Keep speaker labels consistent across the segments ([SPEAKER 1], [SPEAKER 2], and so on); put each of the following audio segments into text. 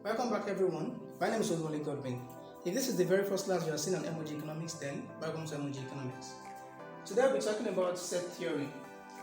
[SPEAKER 1] Welcome back everyone. My name is Godwin. If this is the very first class you are seeing on Economics, then welcome to Economics. Today we'll be talking about set theory.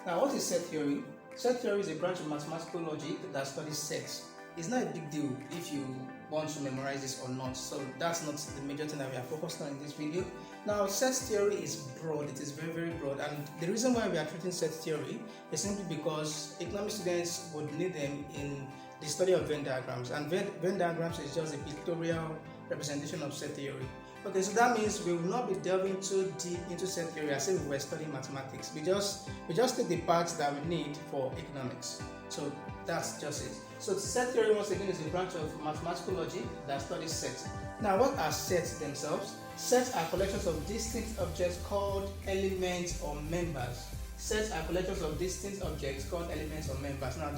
[SPEAKER 1] Now, what is set theory? Set theory is a branch of mathematical logic that studies sets. It's not a big deal if you want to memorize this or not, so that's not the major thing that we are focused on in this video. Now, set theory is broad, it is very, very broad, and the reason why we are treating set theory is simply because economic students would need them in the study of Venn diagrams, and Venn diagrams is just a pictorial representation of set theory. Okay, so that means we will not be delving too deep into set theory as if we were studying mathematics. We just take the parts that we need for economics. So that's just it. So set theory, once again, is a branch of mathematical logic that studies sets. Now, what are sets themselves? Sets are collections of distinct objects called elements or members. Sets are collections of distinct objects called elements or members. Now,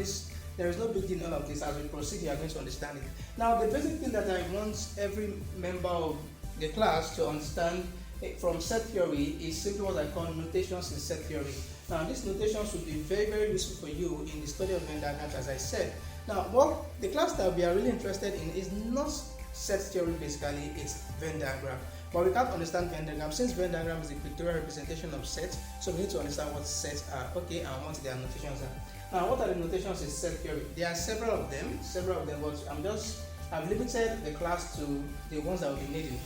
[SPEAKER 1] there is no big deal in all of this. As we proceed, you are going to understand it. Now, the basic thing that I want every member of the class to understand from set theory is simply what I call notations in set theory. Now, these notations will be very, very useful for you in the study of Venn diagrams, as I said. Now, what the class that we are really interested in is not set theory basically, it's Venn diagram. But we can't understand Venn diagram since Venn diagram is a pictorial representation of sets, so we need to understand what sets are, okay, and what their notations are. Now, what are the notations in set theory? There are several of them, but I've limited the class to the ones that we'll be needing.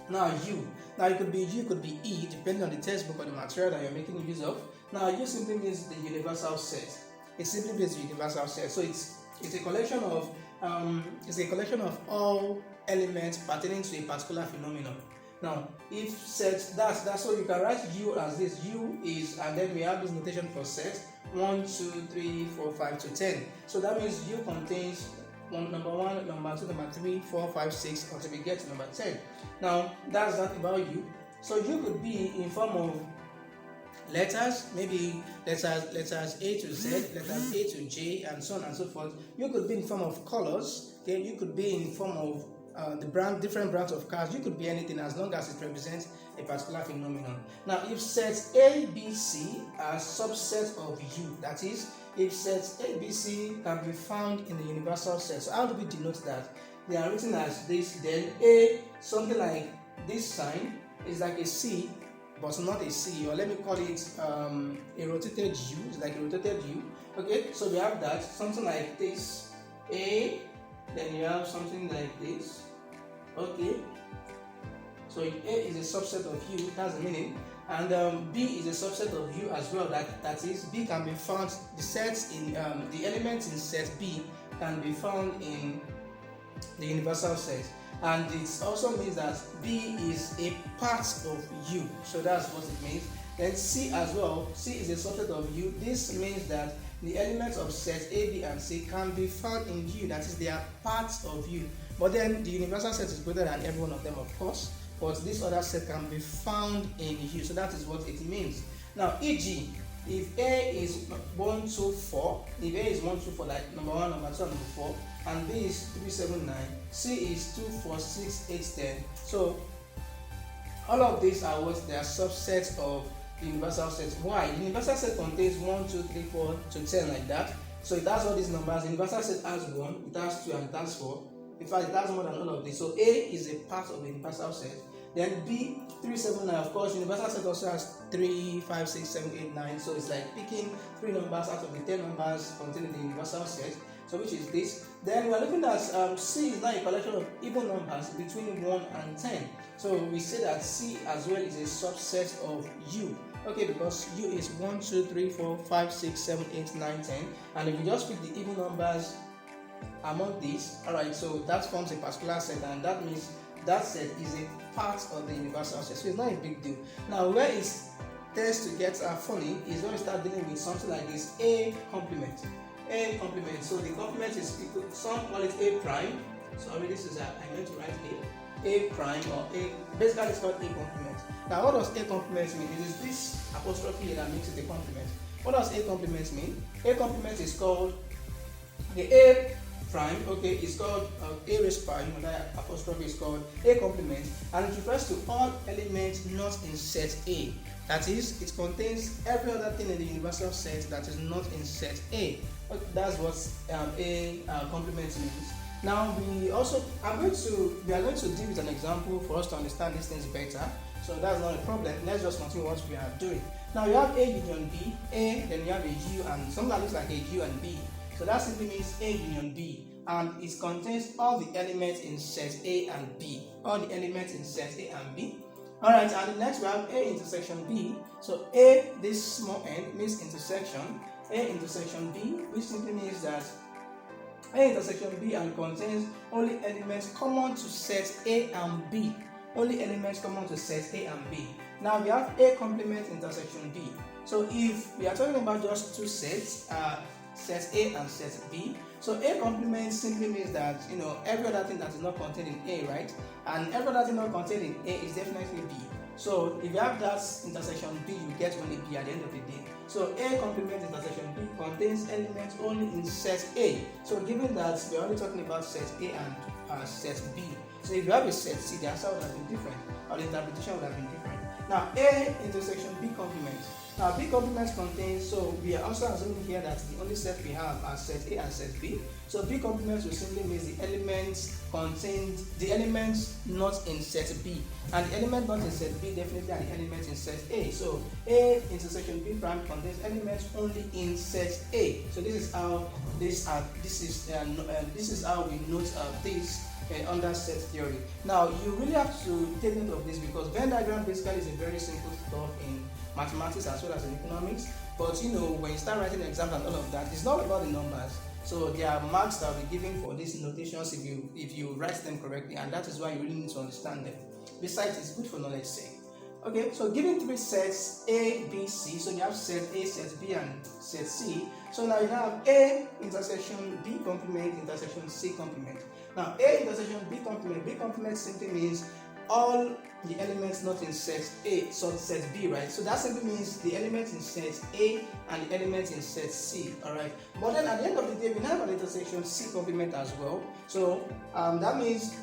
[SPEAKER 1] Now, U. Now, it could be U, it could be E, depending on the textbook or the material that you're making use of. Now, U simply means the universal set. It simply means the universal set. So it's a collection of all elements pertaining to a particular phenomenon. Now, if set, that's so you can write U as this. U is, and then we have this notation for set 1, 2, 3, 4, 5 to 10. So that means U contains number 1, number 2, number 3, 4, 5, 6 until we get to number 10. Now, that's that about U. So U could be in form of letters, maybe letters A to Z, letters A to J, and so on and so forth. You could be in form of colors. Okay, you could be in form of different brands of cars. You could be anything as long as it represents a particular phenomenon. Now, if sets A, B, C are subsets of U, that is, if sets A, B, C can be found in the universal set. So how do we denote that? They are written as this. Then A, something like this sign, is like a C, but not a C, or let me call it a rotated U. It's like a rotated U. Okay, so we have that, something like this, A, then you have something like this. Okay, so A is a subset of U, that's the meaning, and B is a subset of U as well. That is, B can be found, the sets in the elements in set B can be found in the universal set, and it also means that B is a part of U, so that's what it means. Then C as well, C is a subset of U. This means that the elements of set A, B, and C can be found in U, that is, they are parts of U. But then the universal set is greater than every one of them, of course, but this other set can be found in U, so that is what it means. Now, e.g., if A is 1, 2, 4, if A is 1, 2, 4, like number 1, number 2, and number 4, and B is 3, 7, 9, C is 2, 4, 6, 8, 10. So all of these are what they are subsets of the universal set. Why? The universal set contains 1, 2, 3, 4 to 10, like that. So it has all these numbers. The universal set has 1, it has 2, and it has 4. In fact, it has more than all of this. So A is a part of the universal set. Then B, 3, 7, 9. Of course, universal set also has 3, 5, 6, 7, 8, 9. So it's like picking 3 numbers out of the 10 numbers contained in the universal set. So which is this. Then we are looking at C is now a collection of even numbers between 1 and 10. So we say that C as well is a subset of U. Okay, because U is 1, 2, 3, 4, 5, 6, 7, 8, 9, 10. And if you just pick the even numbers among these, alright, so that forms a particular set, and that means that set is a part of the universal set. So it's not a big deal. Now, where it tends to get funny is when we start dealing with something like this, A complement. A complement. So the complement is equal, some call it A prime. Sorry, this is I meant to write A prime, or A, basically it's called A complement. Now, what does A complement mean? It is this apostrophe here that makes it a complement. What does A complement mean? A complement is called the A prime, okay, is called A raised prime, that apostrophe is called A complement, and it refers to all elements not in set A. That is, it contains every other thing in the universal set that is not in set A. That's what A complement means. Now we are going to deal with an example for us to understand these things better. So that's not a problem. Let's just continue what we are doing. Now you have A union B, A, then you have a U, and something that looks like a U and B. So that simply means A union B, and it contains all the elements in set A and B. All the elements in set A and B. Alright, and the next we have A intersection B. So A, this small n, means intersection. A intersection B, which simply means that A intersection B and contains only elements common to set A and B. Only elements common to set A and B. Now we have A complement intersection B. So if we are talking about just two sets, set A and set B. So A complement simply means that every other thing that is not contained in A, right? And every other thing not contained in A is definitely B. So if you have that intersection B, you get only B at the end of the day. So A complement intersection B contains elements only in set A. So given that we are only talking about set A and set B. So if you have a set C, the answer would have been different, or the interpretation would have been different. Now A intersection B complement. Now B complement contains, so we are also assuming here that the only set we have are set A and set B. So B complement will simply mean the elements not in set B. And the element not in set B definitely are the elements in set A. So A intersection B prime contains elements only in set A. So this is how this is how we note this under set theory. Now you really have to take note of this because Venn diagram basically is a very simple stuff in mathematics as well as in economics. But when you start writing exams and all of that, it's not about the numbers. So there are marks that will be given for these notations if you write them correctly, and that is why you really need to understand them. Besides, it's good for knowledge sake. Okay, so given three sets A, B, C, so you have set A, set B, and set C. So now you have A intersection B complement intersection C complement. Now A intersection B complement simply means all the elements not in set A, so set B, right? So that simply means the elements in set A and the elements in set C, alright? But then at the end of the day, we have an intersection C complement as well. So that means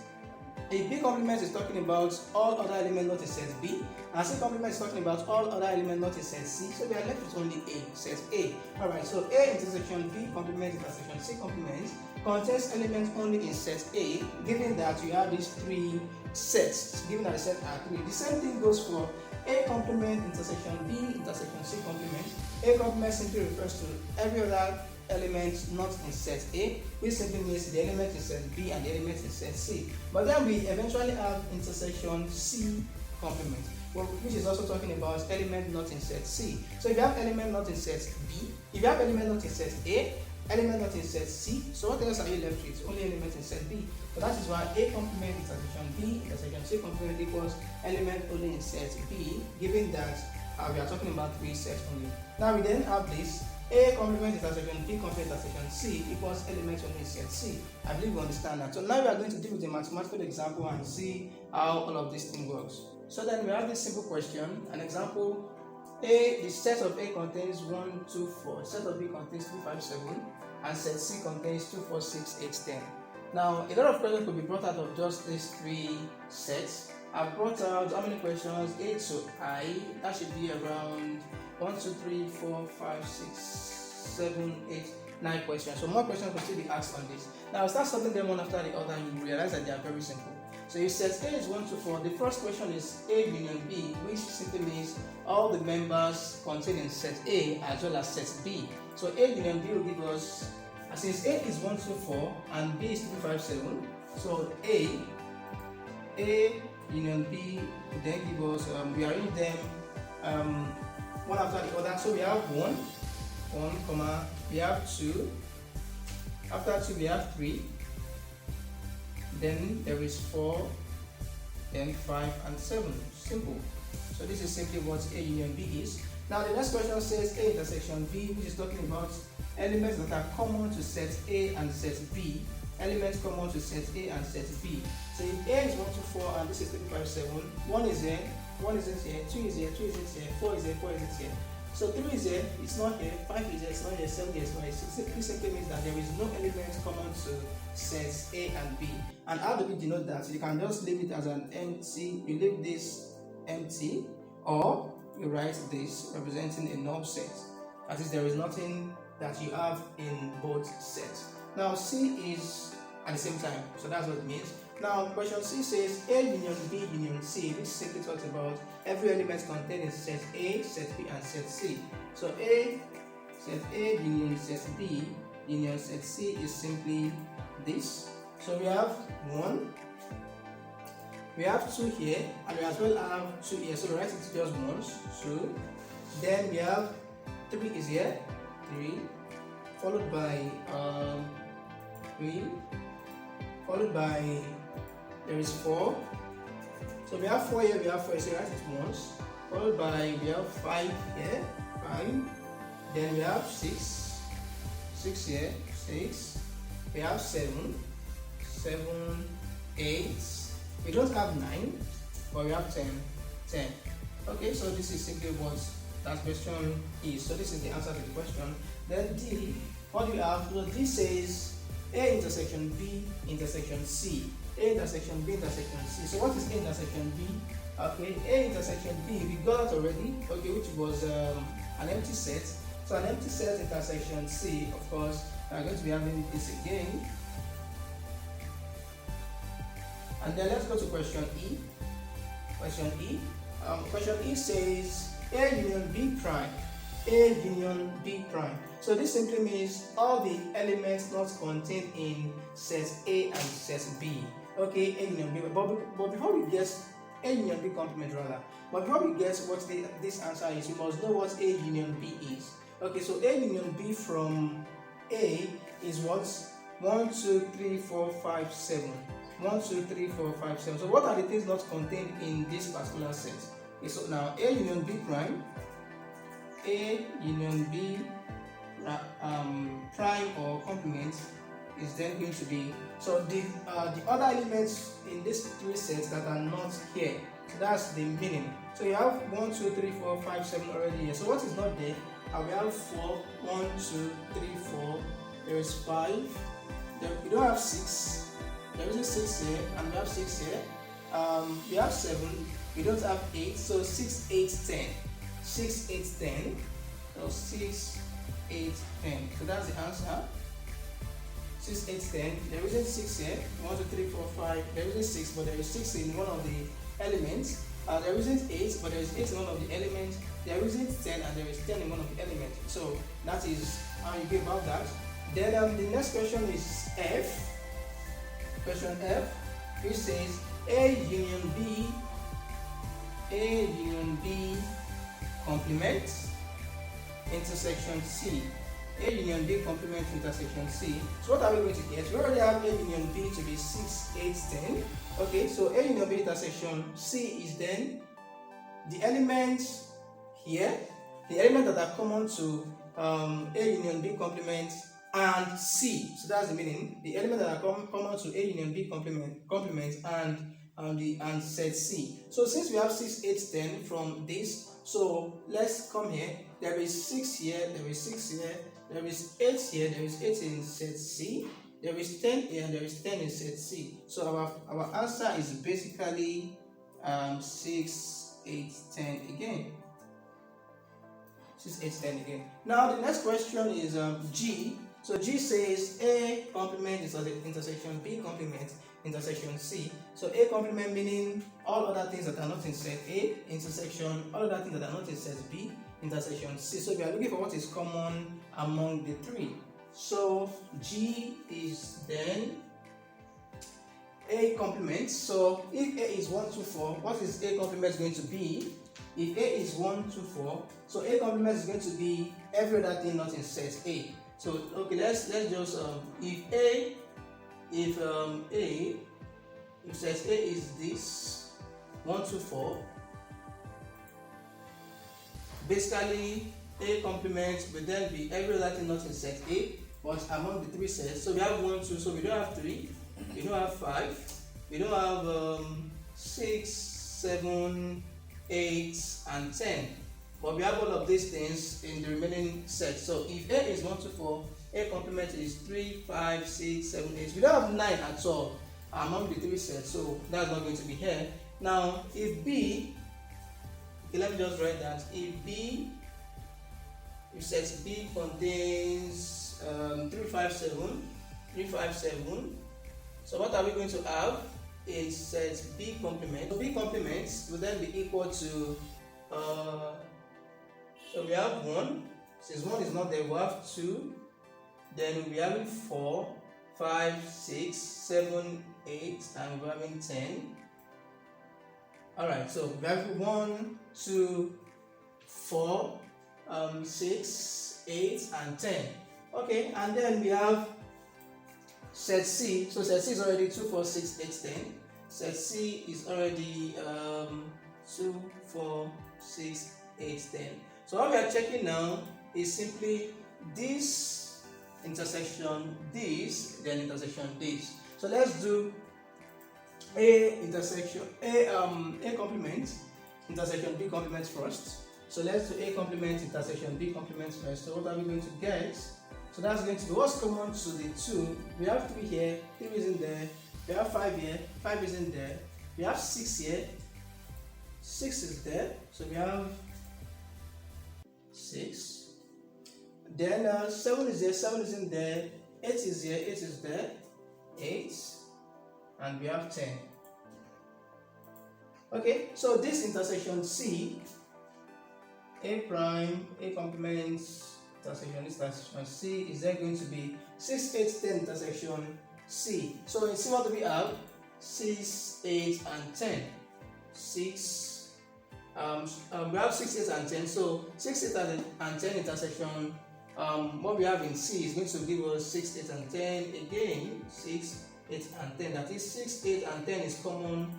[SPEAKER 1] a B complement is talking about all other elements not in set B, and C complement is talking about all other elements not in set C. So we are left with only A, set A. Alright, so A intersection B complement intersection C complement contains elements only in set A, given that you have these three sets, given that the sets are three. The same thing goes for A complement intersection B intersection C complement. A complement simply refers to every other element not in set A, which simply means the element in set B and the element in set C. But then we eventually have intersection C complement, which is also talking about element not in set C. So if you have element not in set B, if you have element not in set A, element not in set C, so what else are you left with? Only element in set B. So that is why A complement intersection B intersection C complement equals element only in set B, given that we are talking about three sets only. Now we then have this A complement intersection B complement intersection C equals element only in set C. I believe you understand that. So now we are going to deal with a mathematical example and see how all of this thing works. So then we have this simple question, an example. The set of A contains 1, 2, 4, set of B contains 2, 5, 7, and set C contains 2, 4, 6, 8, 10. Now, a lot of questions could be brought out of just these three sets. I've brought out how many questions? A to I, that should be around 1, 2, 3, 4, 5, 6, 7, 8, 9 questions. So more questions could still be asked on this. Now, I'll start sorting them one after the other and you realize that they are very simple. So you set A is 1 to 4. The first question is A union B, which simply means all the members contained in set A as well as set B. So A union B will give us, since A is 1 to 4 and B is 2, 5, 7, so A union B will then give us, we arrange them one after the other. So we have 1, comma, we have 2, after 2 we have 3, then there is 4, then 5 and 7. Simple. So this is simply what A union B is. Now the next question says A intersection B, which is talking about elements that are common to set A and set B. Elements common to set A and set B. So if A is 1 to 4 and this is 3, 5, 7, 1 is here, 1 isn't here, 2 is here, 2 isn't here, 4 is here, 4 isn't here. So 3 is here, it's not here, 5 is here, it's not here, 7 is not here. 6 simply means that there is no element common to sets A and B. And how do we denote that? You can just leave it as an empty, you leave this empty, or you write this representing a null set. That is, there is nothing that you have in both sets. Now C is at the same time. So that's what it means. Now, question C says A union B union C, which simply talks about every element contained in set A, set B, and set C. So set A union set B union set C is simply this. So we have 1, we have 2 here, and we as well have 2 here. So we write it just once, 2. Then we have 3 is here, 3, followed by 3, followed by there is 4. So we have 4 here, we have 4 here, so we write it once, followed by we have 5 here, 5. Then we have 6 here, 6. We have 7, 8. We don't have 9, but we have 10. Okay, so this is simply what that question is. So this is the answer to the question. Then D, what do we have? So D says A intersection B intersection C. A intersection B intersection C. So what is A intersection B? Okay, A intersection B, we got that already, okay, which was an empty set. So an empty set intersection C, of course, we are going to be having this again. And then let's go to question E. Question E. Question E says A union B prime. A union B prime. So this simply means all the elements not contained in set A and set B. Okay, A union B. But before we guess A union B complement rather, but before we guess what this answer is, you must know what A union B is. Okay, so A union B from A is what? 1, 2, 3, 4, 5, 7. 1, 2, 3, 4, 5, 7. So what are the things not contained in this particular set? Okay, so now A union B prime, A union B prime or complement is then going to be, so the other elements in these 3 sets that are not here. So that's the meaning. So you have 1, 2, 3, 4, 5, 7 already here. So what is not there? We have 4, 1, 2, 3, 4. There is 5. We don't have 6. There is a 6 here, and we have 6 here. We have 7. We don't have 8. So 6, 8, 10. 6, 8, 10. So 6, 8, 10. So that's the answer. 6, 8, 10. There isn't 6 here. 1, 2, 3, 4, 5. There isn't 6, but there is 6 in one of the elements. There isn't 8, but there is 8 in one of the elements. There isn't 10, and there is 10 in one of the elements. So that is how you go about that. Then the next question is F. Question F, which says A union B complement intersection C. A union B complement intersection C. So what are we going to get? We already have A union B to be 6, 8, 10. Okay, so A union B intersection C is then the elements here, the elements that are common to A union B complement and C. So that's the meaning. The elements that are common to A union B complement and set C. So since we have 6, 8, 10 from this, so let's come here. There is 6 here, there is 6 here, there is 8 here, there is 8 in set C, there is 10 here, and there is 10 in set C. So our answer is basically 6, 8, 10 again. 6, 8, 10 again. Now the next question is G. So G says A complement intersection B complement intersection C. So A complement meaning all other things that are not in set A, intersection all other things that are not in set B, intersection C. So we are looking for what is common among the 3. So G is then A complement. So if A is 1, 2, 4, what is A complement going to be? If A is 1, 2, 4, so A complement is going to be every other thing not in set A. So okay, let's just if set A is this 1, 2, 4, basically A complement will then be every other thing not in set A, but among the 3 sets. So we have 1, 2, so we don't have 3, we don't have 5, we don't have 6, 7, 8, and 10. But we have all of these things in the remaining set. So if A is 1, 2, 4, A complement is 3, 5, 6, 7, 8. We don't have 9 at all among the 3 sets, so that's not going to be here. Now, if B, okay, let me just write that. If set B contains 3, 5, 7, So what are we going to have? Is set B complement. So B complements will then be equal to so we have 1. Since 1 is not there, we have 2. Then we'll be having 4, 5, 6, 7, 8, and we're having 10. Alright, so we have 1, 2, 4, 6, 8, and 10. Okay, and then we have set C. So set C is already 2, 4, 6, 8, 10. Set C is already 2, 4, 6, 8, 10. So what we are checking now is simply this intersection this, then intersection this. So let's do A intersection A complement intersection B complement first. So let's do A complement intersection B complement first. So what are we going to get? So that's going to be what's common to the 2. We have 3 here, 3 is in there. We have 5 here, 5 is in there. We have 6 here, 6 is there. So we have 6. Then 7 is there, 7 is in there. 8 is here, 8 is there. 8. And we have 10. Okay, so this intersection C, A prime, A complement, intersection, this intersection C is then going to be 6, 8, 10 intersection C. So in C, what do we have? 6, 8, and 10. 6. We have 6, 8, and 10. So 6, 8, and 10 intersection. What we have in C is going to give us 6, 8, and 10. Again, 6, 8, and 10. That is 6, 8, and 10 is common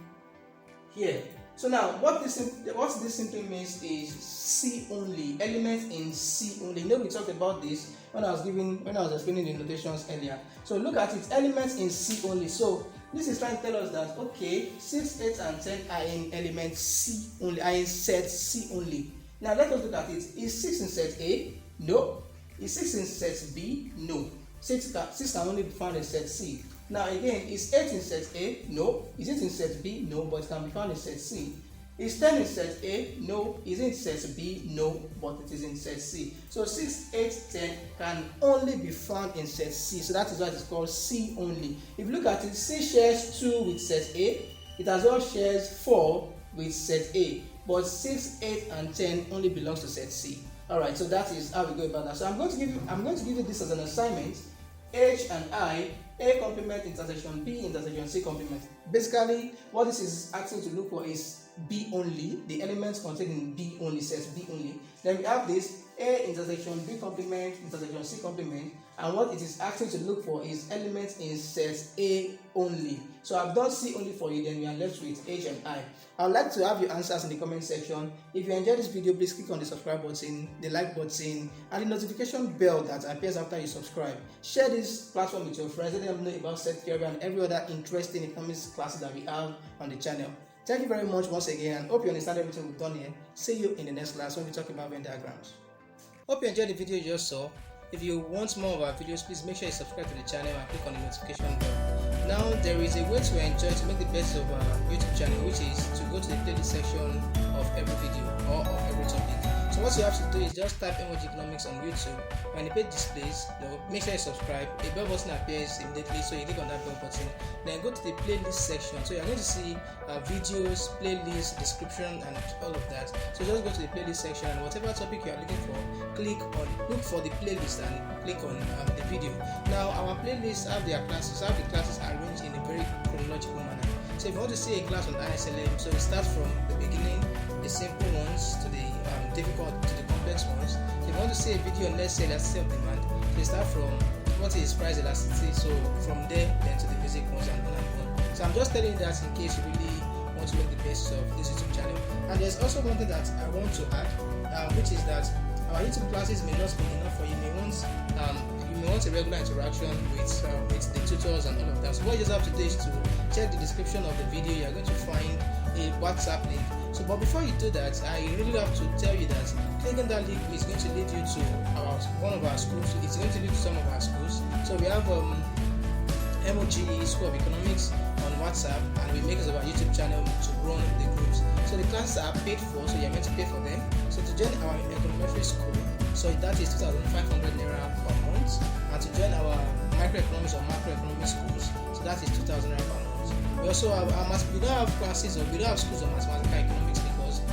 [SPEAKER 1] here. So now, what this simply means is C only, elements in C only. You know, we talked about this when I was explaining the notations earlier. So look at it, elements in C only. So this is trying to tell us that okay, 6, 8, and 10 are in element C only, are in set C only. Now let us look at it. Is 6 in set A? No. Is 6 in set B? No. 6 can only be found in set C. Now again, is 8 in set A? No. Is it in set B? No, but it can be found in set C. Is 10 in set A? No. Is it in set B? No, but it is in set C. So 6, 8, 10 can only be found in set C. So that is why it is called C only. If you look at it, C shares 2 with set A. It as well shares 4 with set A. But 6, 8, and 10 only belongs to set C. Alright, so that is how we go about that. So I'm going to give you this as an assignment. H and I, A complement intersection B intersection C complement. Basically, what this is asking to look for is B only, the elements contained in B only, sets B only. Then we have this A intersection B complement intersection C complement, and what it is asking to look for is elements in set A only. So I've done C only for you, then we are left with H and I. I would like to have your answers in the comment section. If you enjoyed this video, please click on the subscribe button, the like button, and the notification bell that appears after you subscribe. Share this platform with your friends, let them know about set theory and every other interesting economics classes that we have on the channel. Thank you very much once again, and hope you understand everything we've done here. See you in the next class when we talk about Venn diagrams. Hope you enjoyed the video you just saw. If you want more of our videos, please make sure you subscribe to the channel and click on the notification bell. Now, there is a way to enjoy to make the best of our YouTube channel, which is to go to the playlist section of every video or of every topic. So what you have to do is just type Microeconomics on YouTube. When the page displays, make sure you subscribe. A bell button appears immediately, so you click on that bell button. Then go to the playlist section. So you're going to see videos, playlists, description, and all of that. So just go to the playlist section, and whatever topic you are looking for, look for the playlist and click on the video. Now our playlists have the classes arranged in a very chronological manner. So if you want to see a class on ISLM, so it starts from the beginning, the simple ones to the difficult to the complex ones. So if you want to see a video on, let's say, elasticity of demand, so you start from what is price elasticity, so from there then to the basic ones and on and on. So I'm just telling you that in case you really want to make the basis of this YouTube channel. And there's also one thing that I want to add, which is that our YouTube classes may not be enough for you. You may want a regular interaction with the tutors and all of that. So what you just have to do is to check the description of the video. You are going to find a WhatsApp link. So, but before you do that, I really have to tell you that clicking that link is going to lead you to one of our schools. It's going to lead to some of our schools. So we have MOG School of Economics on WhatsApp, and we make use of our YouTube channel to run the groups. So the classes are paid for, so you're meant to pay for them. So to join our Econometrics school, so that is 2,500 naira per month, and to join our Microeconomics or Macroeconomics schools, so that is 2,000 naira per month. We also have we don't have classes or we don't have schools of mathematical economics because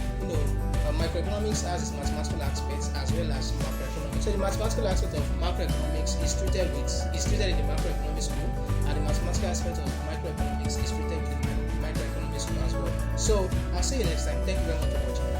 [SPEAKER 1] microeconomics has its mathematical aspects as well as macroeconomics. So the mathematical aspect of macroeconomics is treated in the macroeconomics school, and the mathematical aspect of microeconomics is treated with the microeconomics school as well. So I'll see you next time. Thank you very much for watching.